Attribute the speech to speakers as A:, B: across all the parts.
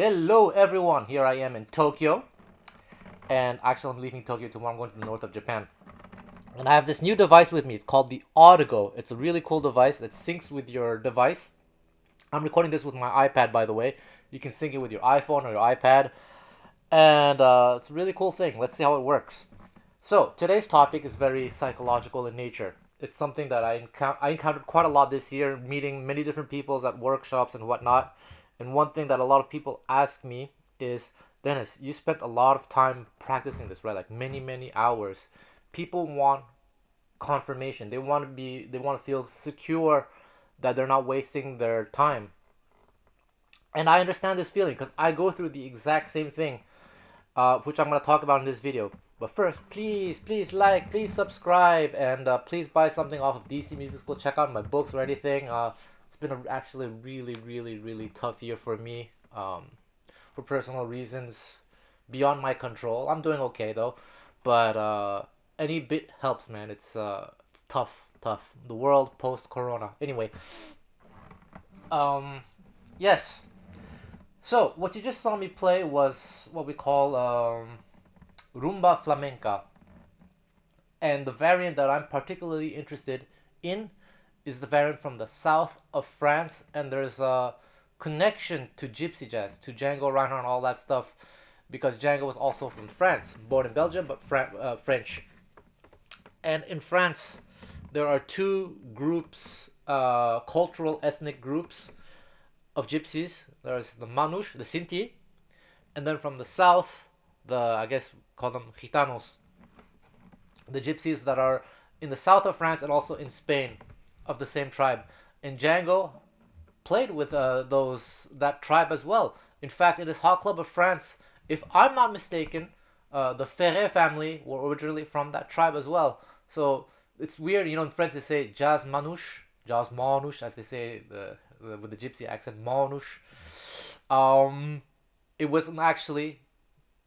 A: Hello everyone, here I am in Tokyo, and actually I'm leaving Tokyo tomorrow. I'm going to the north of Japan, and I have this new device with me. It's called the Audigo. It's a really cool device that syncs with your device. I'm recording this with my iPad, by the way. You can sync it with your iPhone or your iPad, and it's a really cool thing. Let's see how it works. So today's topic is very psychological in nature. It's something that I encountered quite a lot this year, meeting many different people at workshops and whatnot. And one thing that a lot of people ask me is, Dennis, you spent a lot of time practicing this, right? Like many, many hours. People want confirmation. They want to feel secure that they're not wasting their time. And I understand this feeling because I go through the exact same thing, which I'm going to talk about in this video. But first, please like, please subscribe, and please buy something off of DC Music School. Check out my books or anything. It's been actually a really tough year for me, for personal reasons beyond my control. I'm doing okay though, but any bit helps, man. It's tough. The world post Corona. Anyway, yes. So what you just saw me play was what we call rumba flamenca, and the variant that I'm particularly interested in is the variant from the south of France, and there's a connection to Gypsy jazz, to Django Reinhardt and all that stuff, because Django was also from France, born in Belgium, but French. And in France, there are two groups, cultural ethnic groups of gypsies. There's the Manouche, the Sinti, and then from the south, I guess call them Gitanos, the gypsies that are in the south of France and also in Spain, of the same tribe. And Django played with that tribe as well. In fact, in his Hot Club of France, if I'm not mistaken, the Ferret family were originally from that tribe as well. So it's weird, in French they say jazz manouche, as they say with the gypsy accent, manouche. It wasn't actually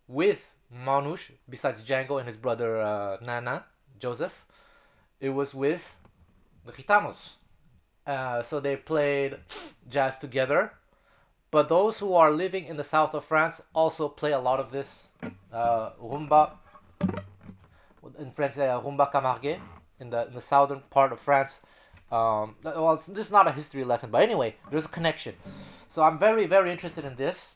A: with Manouche, besides Django and his brother Nana, Joseph. It was with the Gitanos. So they played jazz together. But those who are living in the south of France also play a lot of this rumba. In French, rumba camargue in the southern part of France. Well, this is not a history lesson, but anyway, there's a connection. So I'm very interested in this.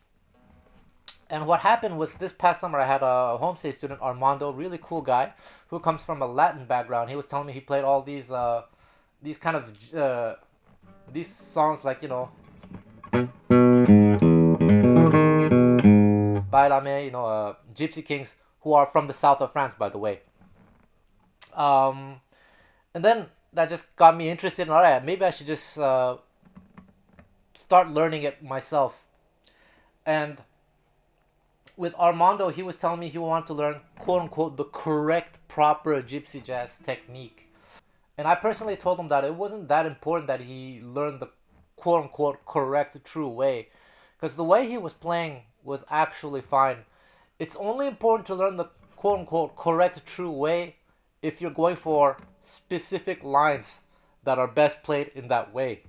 A: And what happened was this past summer I had a Homestay student, Armando, really cool guy, who comes from a Latin background. He was telling me he played all these kind of these songs like, Bailame, Gypsy Kings, who are from the south of France, by the way. And then that just got me interested in, all right, maybe I should just start learning it myself. And with Armando, he was telling me he wanted to learn, quote unquote, the correct, proper gypsy jazz technique. And I personally told him that it wasn't that important that he learned the quote unquote correct, true way. Because the way he was playing was actually fine. It's only important to learn the quote unquote correct, true way if you're going for specific lines that are best played in that way.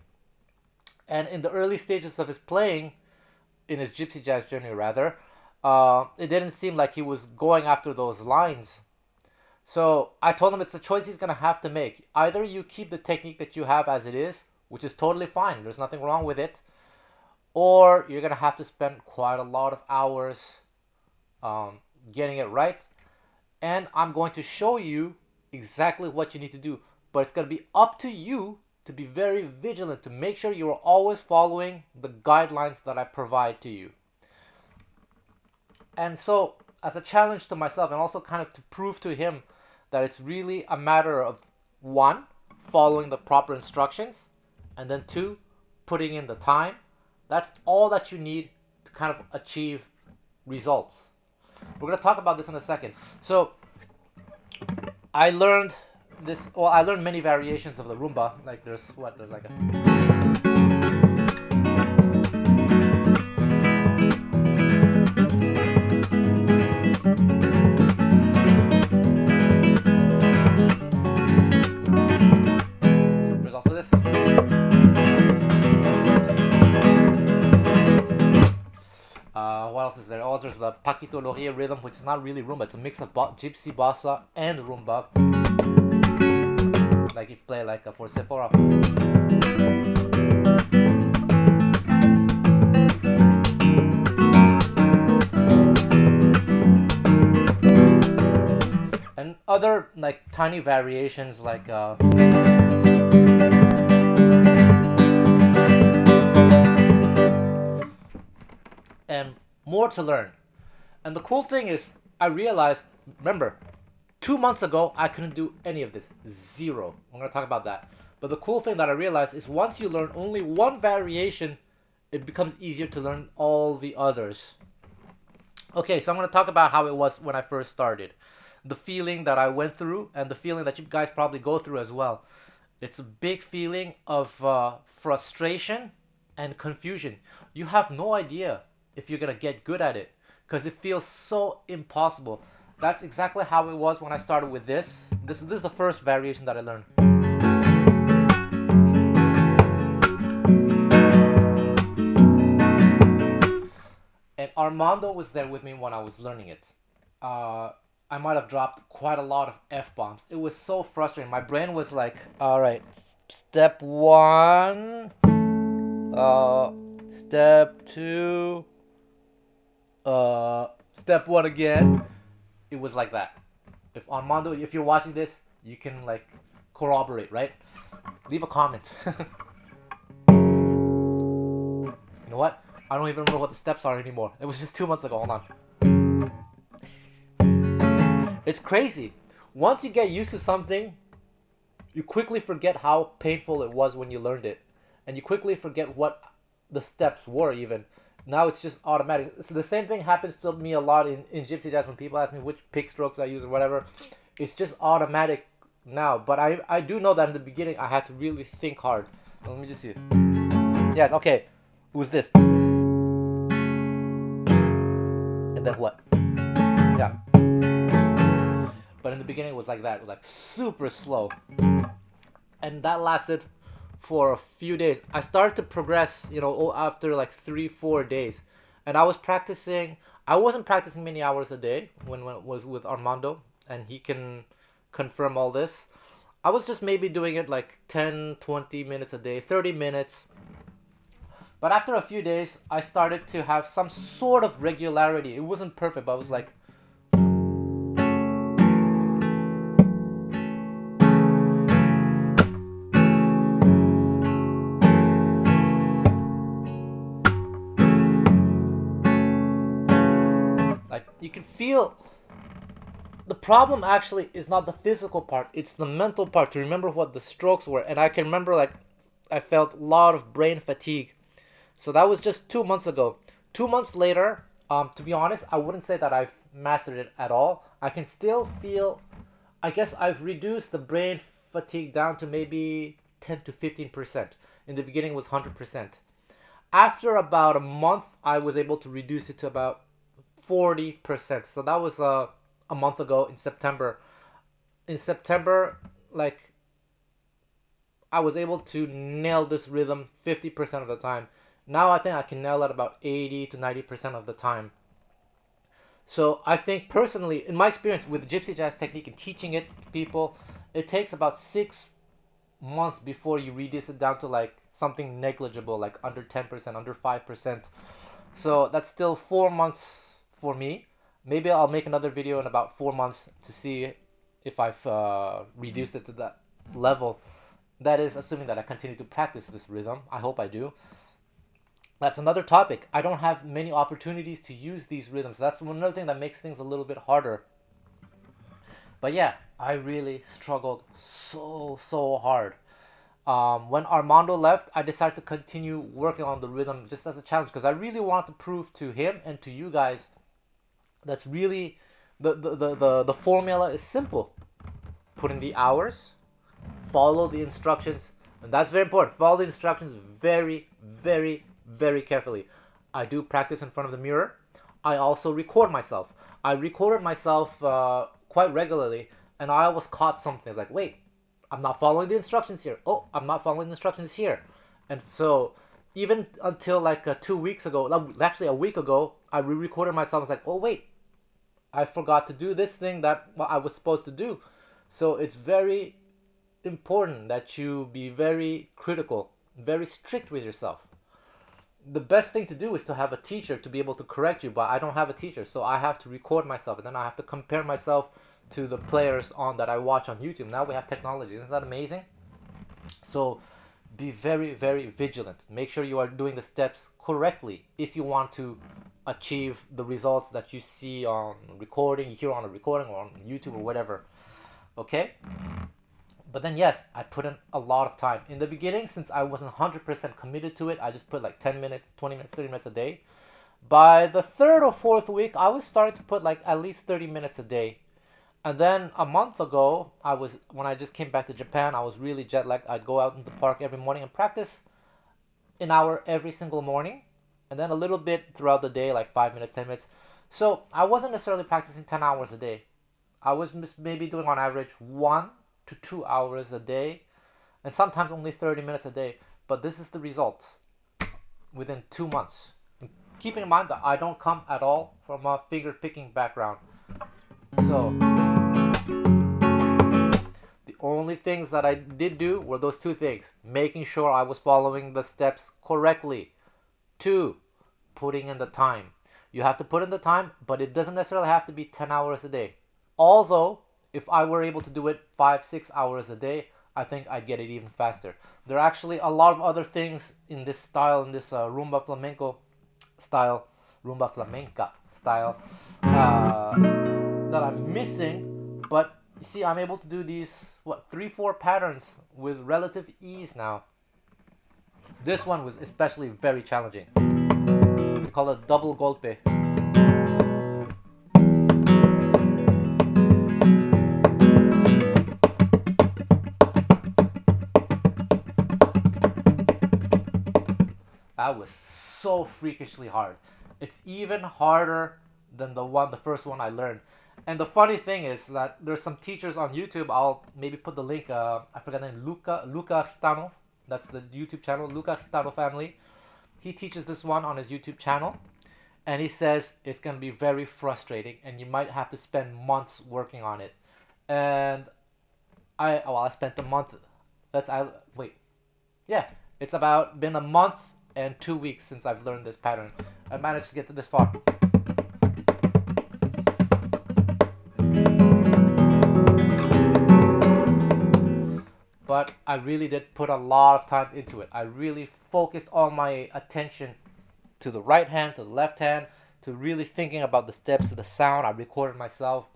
A: And in the early stages of his playing, in his gypsy jazz journey rather, it didn't seem like he was going after those lines. So I told him it's a choice he's going to have to make. Either you keep the technique that you have as it is, which is totally fine, there's nothing wrong with it, or you're going to have to spend quite a lot of hours getting it right. And I'm going to show you exactly what you need to do. But it's going to be up to you to be very vigilant, to make sure you are always following the guidelines that I provide to you. And so, as a challenge to myself, and also kind of to prove to him that it's really a matter of, one, following the proper instructions, and then two, putting in the time. That's all that you need to kind of achieve results. We're going to talk about this in a second. So, I learned many variations of the rumba. Like there's like a... There's also this. What else is there? Oh, there's the Paquito Laurier rhythm, which is not really rumba. It's a mix of gypsy, bossa, and rumba. Like if you play like a for Sephora. And other like tiny variations like and more to learn. And the cool thing is, I realized, remember, 2 months ago, I couldn't do any of this. Zero. I'm going to talk about that. But the cool thing that I realized is once you learn only one variation, it becomes easier to learn all the others. Okay, so I'm going to talk about how it was when I first started. The feeling that I went through and the feeling that you guys probably go through as well. It's a big feeling of frustration and confusion. You have no idea if you're going to get good at it because it feels so impossible. That's exactly how it was when I started with this. This is the first variation that I learned. And Armando was there with me when I was learning it. I might have dropped quite a lot of F-bombs. It was so frustrating. My brain was like, all right, step one, step two, step one again. It was like that. If Armando, if you're watching this, you can like corroborate, right? Leave a comment. You know what? I don't even remember what the steps are anymore. It was just 2 months ago. Hold on. It's crazy. Once you get used to something, you quickly forget how painful it was when you learned it. And you quickly forget what the steps were even. Now it's just automatic. So the same thing happens to me a lot in Gypsy Jazz when people ask me which pick strokes I use or whatever. It's just automatic now. But I do know that in the beginning I had to really think hard. Let me just see. Yes, okay. Who's this? And then what? Yeah. But in the beginning it was like that. It was like super slow. And that lasted for a few days. I started to progress, after like 3-4 days. And I was practicing. I wasn't practicing many hours a day when it was with Armando. And he can confirm all this. I was just maybe doing it like 10, 20 minutes a day, 30 minutes. But after a few days, I started to have some sort of regularity. It wasn't perfect, but I was like, you can feel. The problem actually is not the physical part, it's the mental part to remember what the strokes were. And I can remember like I felt a lot of brain fatigue. So that was just 2 months ago. 2 months later, to be honest, I wouldn't say that I've mastered it at all. I can still feel, I guess I've reduced the brain fatigue down to maybe 10 to 15%. In the beginning it was 100%. After about a month, I was able to reduce it to about 40%. So that was a month ago in September. In September, like, I was able to nail this rhythm 50% of the time. Now I think I can nail it about 80 to 90% of the time. So I think personally, in my experience with Gypsy Jazz technique and teaching it to people, it takes about 6 months before you reduce it down to like something negligible, like under 10%, under 5%. So that's still 4 months for me. Maybe I'll make another video in about 4 months to see if I've reduced it to that level. That is assuming that I continue to practice this rhythm. I hope I do. That's another topic. I don't have many opportunities to use these rhythms. That's another thing that makes things a little bit harder. But yeah, I really struggled so hard. When Armando left, I decided to continue working on the rhythm just as a challenge because I really wanted to prove to him and to you guys that's really the formula is simple. Put in the hours, follow the instructions, and that's very important. Follow the instructions very carefully. I do practice in front of the mirror. I also record myself. I recorded myself quite regularly, and I always caught something. It's like, wait, I'm not following the instructions here. Oh, I'm not following the instructions here. And so even until like 2 weeks ago, actually a week ago, I re-recorded myself. I was like, oh wait, I forgot to do this thing that I was supposed to do. So it's very important that you be very critical, very strict with yourself. The best thing to do is to have a teacher to be able to correct you, but I don't have a teacher, so I have to record myself, and then I have to compare myself to the players on that I watch on YouTube. Now we have technology. Isn't that amazing? So be very, very vigilant. Make sure you are doing the steps correctly if you want to achieve the results that you see on recording, you hear on a recording or on YouTube or whatever. Okay? But then yes, I put in a lot of time. In the beginning, since I wasn't 100% committed to it, I just put like 10 minutes, 20 minutes, 30 minutes a day. By the third or fourth week, I was starting to put like at least 30 minutes a day. And then a month ago, when I just came back to Japan, I was really jet lagged. I'd go out in the park every morning and practice an hour every single morning. And then a little bit throughout the day, like 5 minutes, 10 minutes. So I wasn't necessarily practicing 10 hours a day. I was maybe doing on average 1 to 2 hours a day, and sometimes only 30 minutes a day. But this is the result within 2 months. And keeping in mind that I don't come at all from a finger picking background. So the only things that I did do were those two things: making sure I was following the steps correctly. 2, putting in the time. You have to put in the time, but it doesn't necessarily have to be 10 hours a day. Although, if I were able to do it 5-6 hours a day, I think I'd get it even faster. There are actually a lot of other things in this style, in this rumba flamenca style, that I'm missing. But you see, I'm able to do these 3-4 patterns with relative ease now. This one was especially very challenging. We call it double golpe. That was so freakishly hard. It's even harder than the first one I learned. And the funny thing is that there's some teachers on YouTube. I'll maybe put the link. I forgot the name. Luca Hitano. That's the YouTube channel, Luca Hitano Family. He teaches this one on his YouTube channel, and he says it's going to be very frustrating, and you might have to spend months working on it. And I spent a month. It's been a month and 2 weeks since I've learned this pattern. I managed to get to this far. But I really did put a lot of time into it. I really focused all my attention to the right hand, to the left hand, to really thinking about the steps, to the sound. I recorded myself.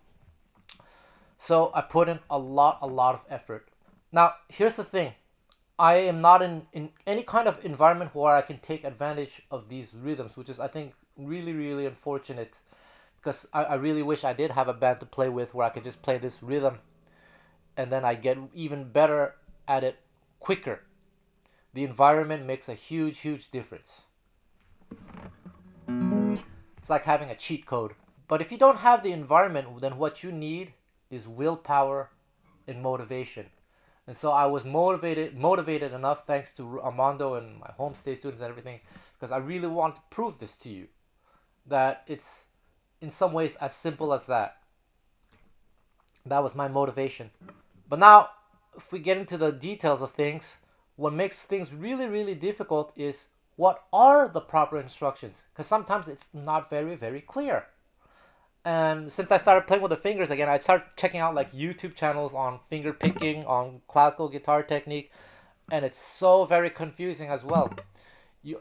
A: So I put in a lot of effort. Now, here's the thing. I am not in any kind of environment where I can take advantage of these rhythms, which is, I think, really, really unfortunate. Because I really wish I did have a band to play with where I could just play this rhythm and then I get even better at it quicker. The environment makes a huge difference. It's like having a cheat code. But if you don't have the environment, then what you need is willpower and motivation. And so I was motivated enough, thanks to Armando and my Homestay students and everything, because I really want to prove this to you, that it's in some ways as simple as that. That was my motivation. But now, if we get into the details of things, what makes things really difficult is, what are the proper instructions? Because sometimes it's not very clear. And since I started playing with the fingers again, I started checking out like YouTube channels on finger picking, on classical guitar technique, and it's so very confusing as well.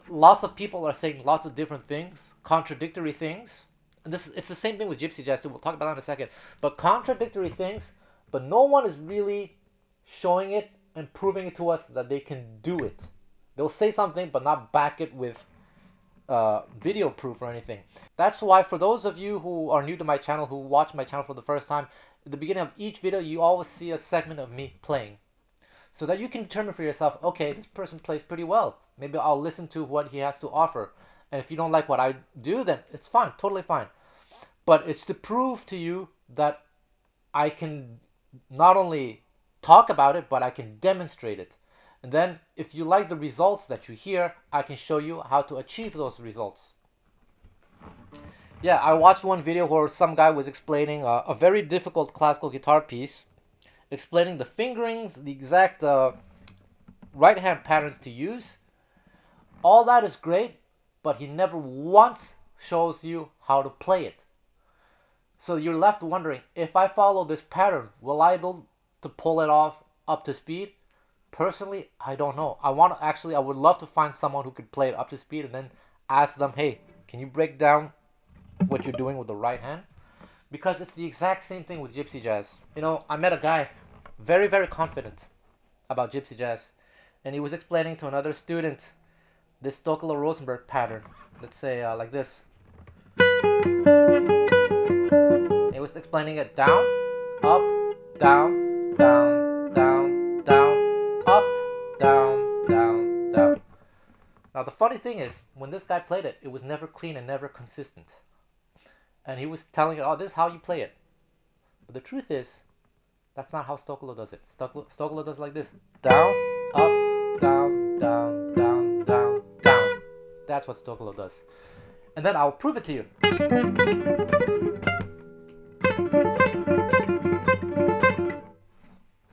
A: Lots of people are saying lots of different things, contradictory things. And it's the same thing with Gypsy Jazz too. We'll talk about that in a second. But contradictory things, but no one is really showing it and proving it to us that they can do it. They'll say something but not back it with video proof or anything. That's why, for those of you who are new to my channel, who watch my channel for the first time, at the beginning of each video you always see a segment of me playing, so that you can determine for yourself, okay, this person plays pretty well, maybe I'll listen to what he has to offer. And if you don't like what I do, then it's fine, totally fine. But it's to prove to you that I can not only talk about it, but I can demonstrate it. And then if you like the results that you hear, I can show you how to achieve those results. Yeah, I watched one video where some guy was explaining a very difficult classical guitar piece, explaining the fingerings, the exact right hand patterns to use. All that is great, but he never once shows you how to play it. So you're left wondering, if I follow this pattern, will I be able to pull it off up to speed? Personally, I don't know. I would love to find someone who could play it up to speed and then ask them, hey, can you break down what you're doing with the right hand? Because it's the exact same thing with Gypsy jazz. You know, I met a guy very, very confident about Gypsy jazz, and he was explaining to another student this Stokolo-Rosenberg pattern. Let's say like this. He was explaining it down, up, down, down, down, down, up, down, down, down. Now the funny thing is, when this guy played it, it was never clean and never consistent. And he was telling it, oh, this is how you play it. But the truth is, that's not how Stokolo does it. Stokolo does like this. Down, up, down, down, down, down, down. That's what Stokolo does. And then I'll prove it to you.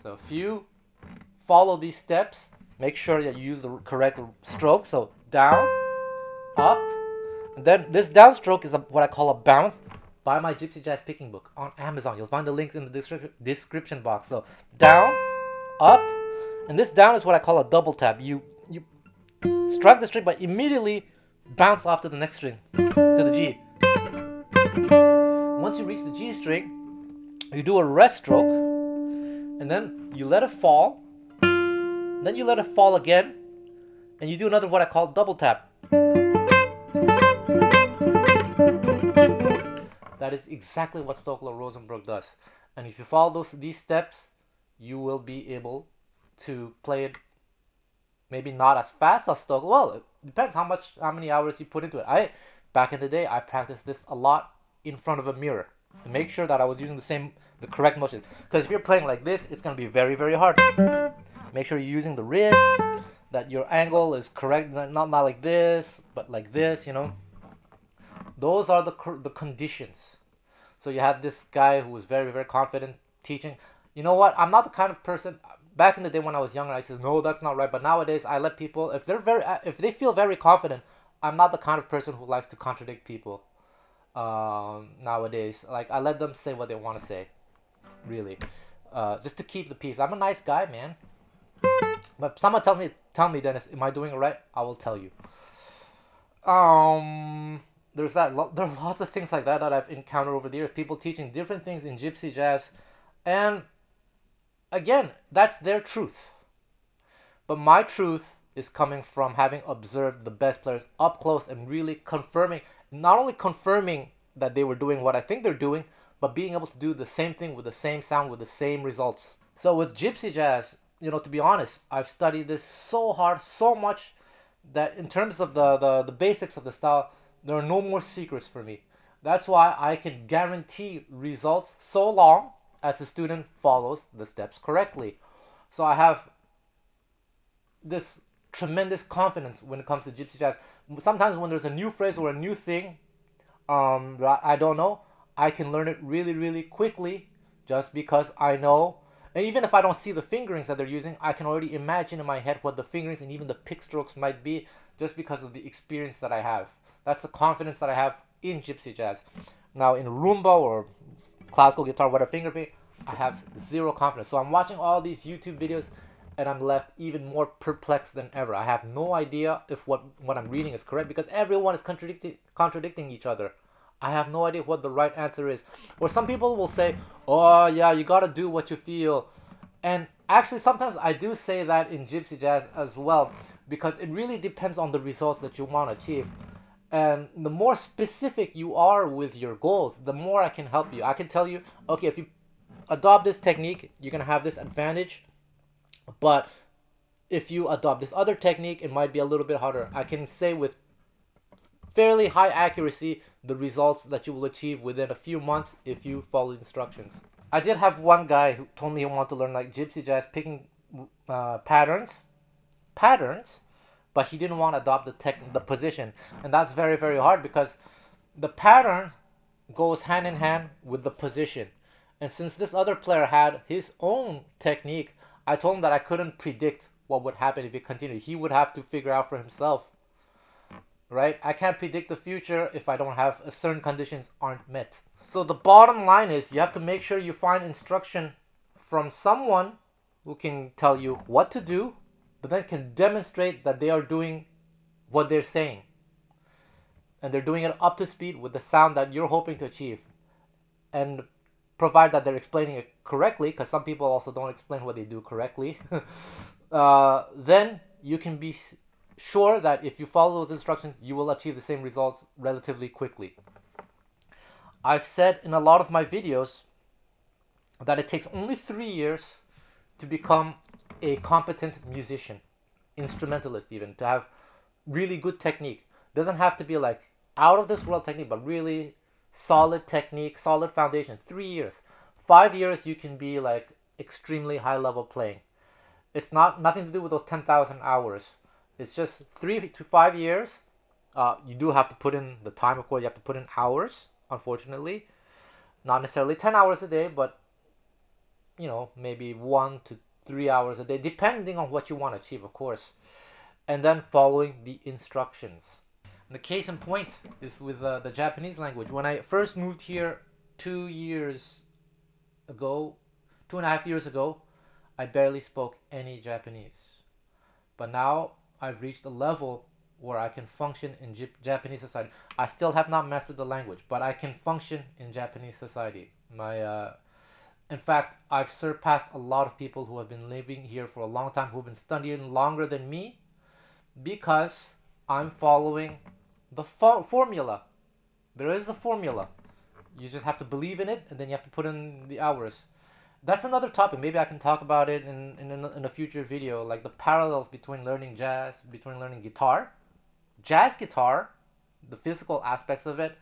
A: So if you follow these steps, make sure that you use the correct stroke. So down, up, and then this downstroke is what I call a bounce. Buy my Gypsy Jazz picking book on Amazon. You'll find the links in the description box. So down, up, and this down is what I call a double tap. You strike the string, but immediately bounce off to the next string, to the G. Once you reach the G string, you do a rest stroke, and then you let it fall. Then you let it fall again, and you do another what I call double tap. That is exactly what Stokolo-Rosenberg does. And if you follow these steps, you will be able to play it maybe not as fast as Stokolo. Well, it depends how many hours you put into it. Back in the day, I practiced this a lot in front of a mirror to make sure that I was using the correct motion. Because if you're playing like this, it's going to be very, very hard. Make sure you're using the wrist, that your angle is correct, not like this, but like this, you know. Those are the conditions. So you had this guy who was very, very confident teaching. You know what? I'm not the kind of person. Back in the day when I was younger, I said, no, that's not right. But nowadays, I let people, if they feel very confident, I'm not the kind of person who likes to contradict people. Nowadays, like, I let them say what they want to say, really, just to keep the peace. I'm a nice guy, man. But if someone tell me, Dennis, am I doing it right? I will tell you. There are lots of things like that I've encountered over the years. People teaching different things in Gypsy jazz, and again, that's their truth. But my truth is coming from having observed the best players up close and really not only confirming that they were doing what I think they're doing, but being able to do the same thing with the same sound, with the same results. So with Gypsy jazz, you know, to be honest, I've studied this so hard, so much, that in terms of the basics of the style, there are no more secrets for me. That's why I can guarantee results so long as the student follows the steps correctly. So I have this tremendous confidence when it comes to Gypsy jazz. Sometimes when there's a new phrase or a new thing that I don't know, I can learn it really, really quickly just because I know. And even if I don't see the fingerings that they're using, I can already imagine in my head what the fingerings and even the pick strokes might be just because of the experience that I have. That's the confidence that I have in Gypsy jazz. Now in rumba or classical guitar, whatever finger pick, I have zero confidence. So I'm watching all these YouTube videos and I'm left even more perplexed than ever. I have no idea if what I'm reading is correct because everyone is contradicting each other. I have no idea what the right answer is. Or some people will say, oh yeah, you gotta do what you feel. And actually sometimes I do say that in Gypsy jazz as well, because it really depends on the results that you want to achieve. And the more specific you are with your goals, the more I can help you. I can tell you, okay, if you adopt this technique, you're gonna have this advantage. But if you adopt this other technique, it might be a little bit harder. I can say with fairly high accuracy the results that you will achieve within a few months if you follow the instructions. I did have one guy who told me he wanted to learn like Gypsy jazz picking patterns, patterns, but he didn't want to adopt the position. And that's very, very hard because the pattern goes hand in hand with the position. And since this other player had his own technique, I told him that I couldn't predict what would happen if he continued. He would have to figure out for himself, right? I can't predict the future if certain conditions aren't met. So the bottom line is you have to make sure you find instruction from someone who can tell you what to do, but then can demonstrate that they are doing what they're saying. And they're doing it up to speed with the sound that you're hoping to achieve. And provide that they're explaining it correctly, because some people also don't explain what they do correctly, then you can be sure that if you follow those instructions, you will achieve the same results relatively quickly. I've said in a lot of my videos that it takes only 3 years to become a competent musician, instrumentalist even, to have really good technique. Doesn't have to be like out of this world technique, but really solid technique, solid foundation. 3 years. 5 years you can be like extremely high level playing. It's nothing to do with those 10,000 hours. It's just 3 to 5 years. You do have to put in the time, of course. You have to put in hours, unfortunately. Not necessarily 10 hours a day, but maybe 1 to 3 hours a day, depending on what you want to achieve, of course. And then following the instructions. And the case in point is with the Japanese language. When I first moved here 2.5 years ago, I barely spoke any Japanese. But now I've reached a level where I can function in Japanese society. I still have not mastered the language, but I can function in Japanese society. In fact, I've surpassed a lot of people who have been living here for a long time, who've been studying longer than me, because I'm following the formula. There is a formula. You just have to believe in it, and then you have to put in the hours. That's another topic. Maybe I can talk about it in a future video, like the parallels between learning jazz, between learning guitar, jazz guitar, the physical aspects of it,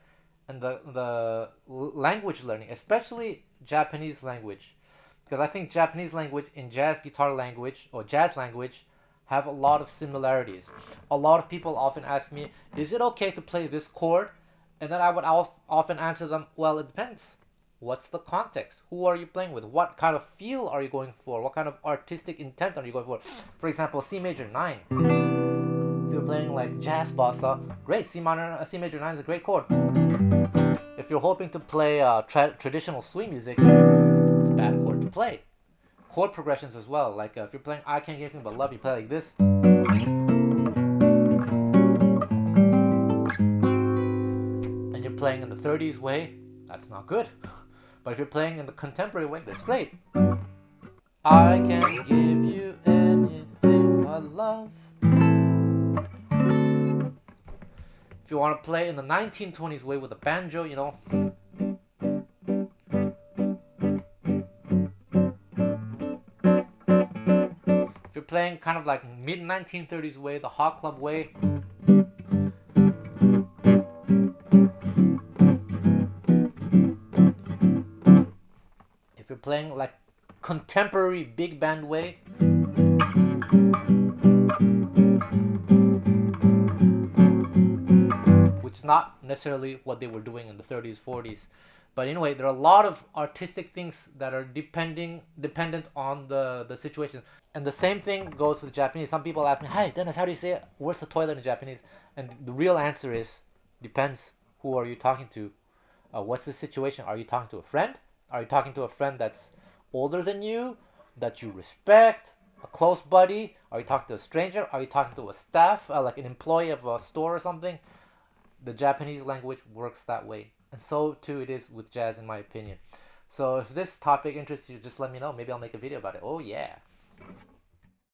A: and the language learning, especially Japanese language. Because I think Japanese language and jazz guitar language, or jazz language, have a lot of similarities. A lot of people often ask me, is it okay to play this chord? And then I would often answer them, well, it depends. What's the context? Who are you playing with? What kind of feel are you going for? What kind of artistic intent are you going for? For example, C major 9. If you're playing like jazz bossa, great. C major 9 is a great chord. If you're hoping to play traditional swing music, it's a bad chord to play. Chord progressions as well. Like if you're playing I Can't Get Anything But Love, you play like this. And you're playing in the 30s way, that's not good. But if you're playing in the contemporary way, that's great. I can't give you anything but love. If you want to play in the 1920s way with a banjo, If you're playing kind of like mid-1930s way, the hot club way, if you're playing like contemporary big band way, which is not necessarily what they were doing in the 30s, 40s. But anyway, there are a lot of artistic things that are dependent on the situation. And the same thing goes with Japanese. Some people ask me, hi, Dennis, how do you say it? Where's the toilet in Japanese? And the real answer is, depends. Who are you talking to? What's the situation? Are you talking to a friend? Are you talking to a friend that's older than you, that you respect, a close buddy? Are you talking to a stranger? Are you talking to a staff, like an employee of a store or something? The Japanese language works that way. And so too it is with jazz, in my opinion. So if this topic interests you, just let me know. Maybe I'll make a video about it. Oh yeah.